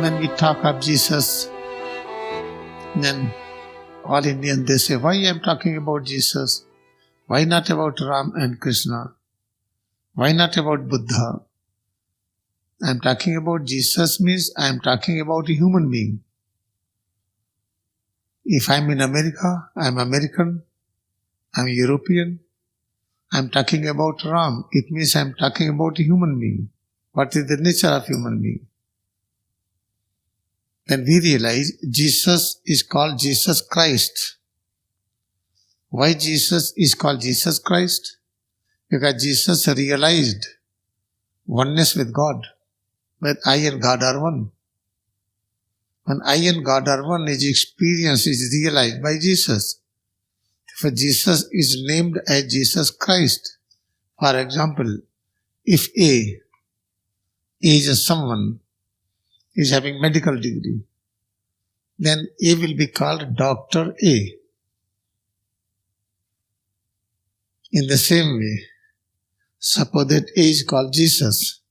when we talk of Jesus, then all Indians, they say, why I am talking about Jesus? Why not about Ram and Krishna? Why not about Buddha? I am talking about Jesus means I am talking about a human being. If I am in America, I am American, I am European, I am talking about Ram, it means I am talking about a human being. What is the nature of human being? Then we realize Jesus is called Jesus Christ. Why Jesus is called Jesus Christ? Because Jesus realized oneness with God. But I and God are one. When I and God are one, his experience is realized by Jesus. For Jesus is named as Jesus Christ. For example, if A is someone is having medical degree, then A will be called Dr. A. In the same way, suppose that A is called Jesus,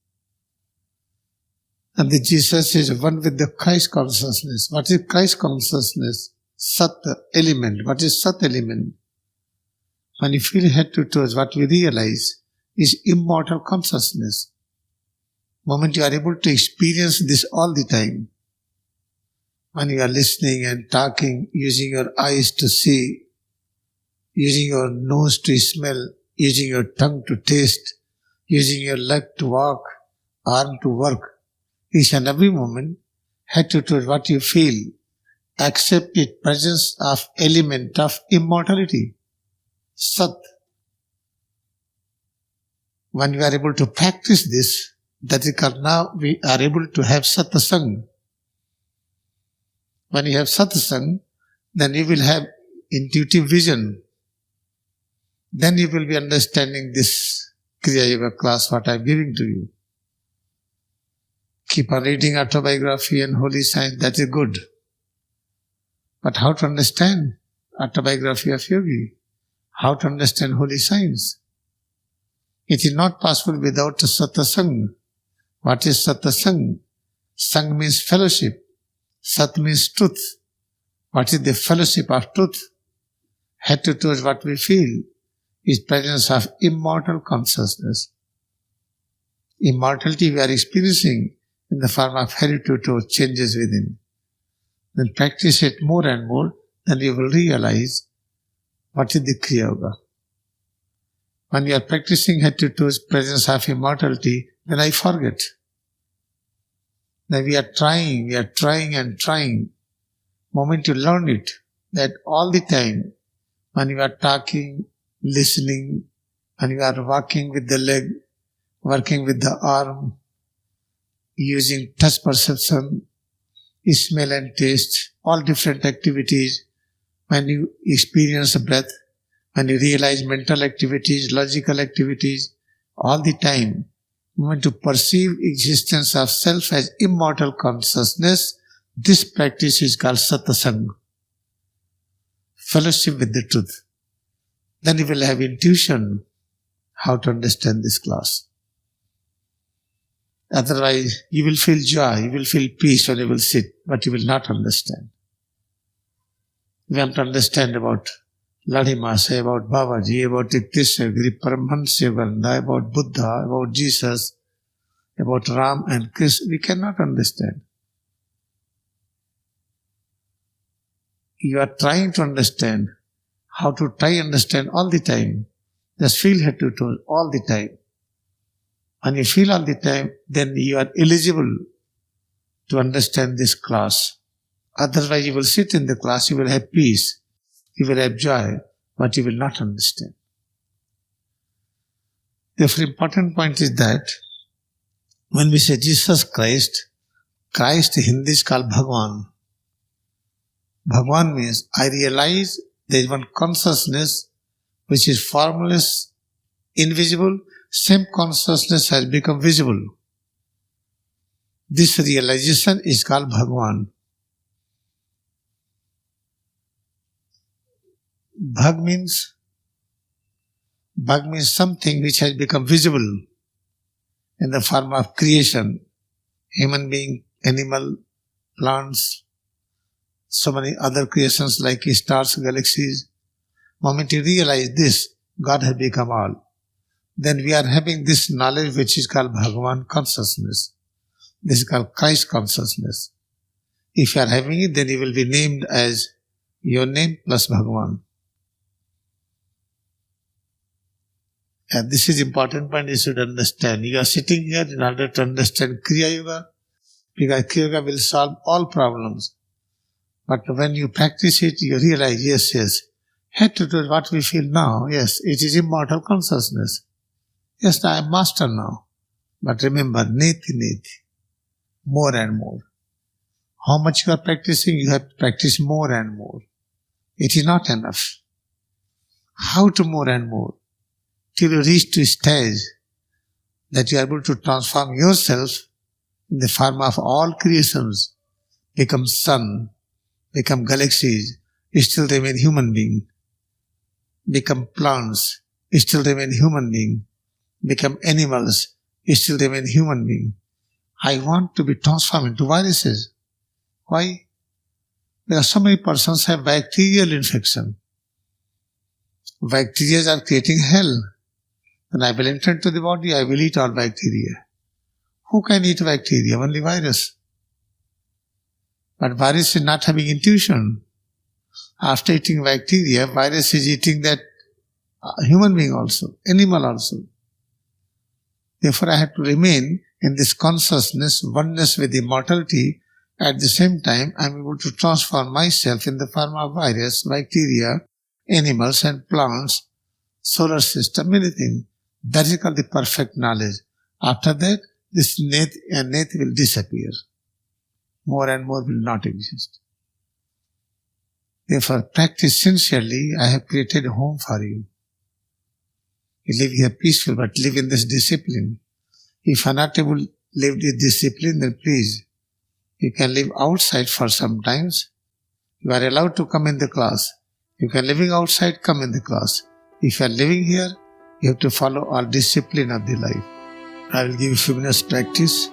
and the Jesus is one with the Christ consciousness. What is Christ consciousness? Sat element. What is Sat element? When you feel head to toes, what we realize is immortal consciousness. Moment you are able to experience this all the time. When you are listening and talking, using your eyes to see, using your nose to smell, using your tongue to taste, using your leg to walk, arm to work, each and every moment, head to toe, what you feel, accept the presence of element of immortality, Sat. When we are able to practice this, that is called now we are able to have satsang. When you have satsang, then you will have intuitive vision. Then you will be understanding this Kriya Yoga class, what I am giving to you. Keep on reading autobiography and holy science, that is good. But how to understand autobiography of yogi? How to understand holy science? It is not possible without satsang. What is satsang? Sang means fellowship. Sat means truth. What is the fellowship of truth? Head to toes, what we feel is presence of immortal consciousness. Immortality we are experiencing in the form of head to toe changes within. Then practice it more and more, then you will realize what is the Kriya Yoga. When you are practicing head to toes presence of immortality, then I forget. Then we are trying and trying. Moment you learn it, that all the time, when you are talking, listening, when you are walking with the leg, working with the arm, using touch perception, smell and taste, all different activities, when you experience breath, when you realize mental activities, logical activities, all the time, moment to perceive existence of self as immortal consciousness, this practice is called satsang, fellowship with the truth. Then you will have intuition how to understand this class. Otherwise, you will feel joy, you will feel peace when you will sit, but you will not understand. We have to understand about Ladhima, say about Babaji, about Iktisagiri, Paramahansa Yogananda, about Buddha, about Jesus, about Ram and Krishna. We cannot understand. You are trying to understand. How to try understand all the time. Just feel head to toe all the time. When you feel all the time, then you are eligible to understand this class. Otherwise you will sit in the class, you will have peace, you will have joy, but you will not understand. The important point is that when we say Jesus Christ, Christ in Hindi is called Bhagwan. Bhagwan means I realize there is one consciousness which is formless, invisible, same consciousness has become visible. This realization is called Bhagwan. Bhag means something which has become visible in the form of creation, human being, animal, plants, so many other creations like stars, galaxies. Moment you realize this, God has become all. Then we are having this knowledge which is called Bhagavan consciousness. This is called Christ consciousness. If you are having it, then you will be named as your name plus Bhagavan. And this is important point you should understand. You are sitting here in order to understand Kriya Yoga, because Kriya Yoga will solve all problems. But when you practice it, you realize, yes, had to do what we feel now. Yes, it is immortal consciousness. Yes, I am master now. But remember, neti, more and more. How much you are practicing, you have to practice more and more. It is not enough. How to more and more? Till you reach to a stage that you are able to transform yourself in the form of all creations, become sun, become galaxies, still remain human being, become plants, still remain human being, become animals, still remain human being. I want to be transformed into viruses. Why? Because so many persons have bacterial infection. Bacteria are creating hell. When I will enter into the body, I will eat all bacteria. Who can eat bacteria? Only virus. But virus is not having intuition. After eating bacteria, virus is eating that human being also, animal also. Therefore, I have to remain in this consciousness, oneness with immortality. At the same time, I am able to transform myself in the form of virus, bacteria, animals and plants, solar system, anything. That is called the perfect knowledge. After that, this net will disappear. More and more will not exist. Therefore, practice sincerely. I have created a home for you. You live here peaceful, but live in this discipline. If you are not able to live this discipline, then please, you can live outside for some times. You are allowed to come in the class. You can living outside, come in the class. If you are living here, you have to follow all discipline of the life. I will give you a few minutes practice.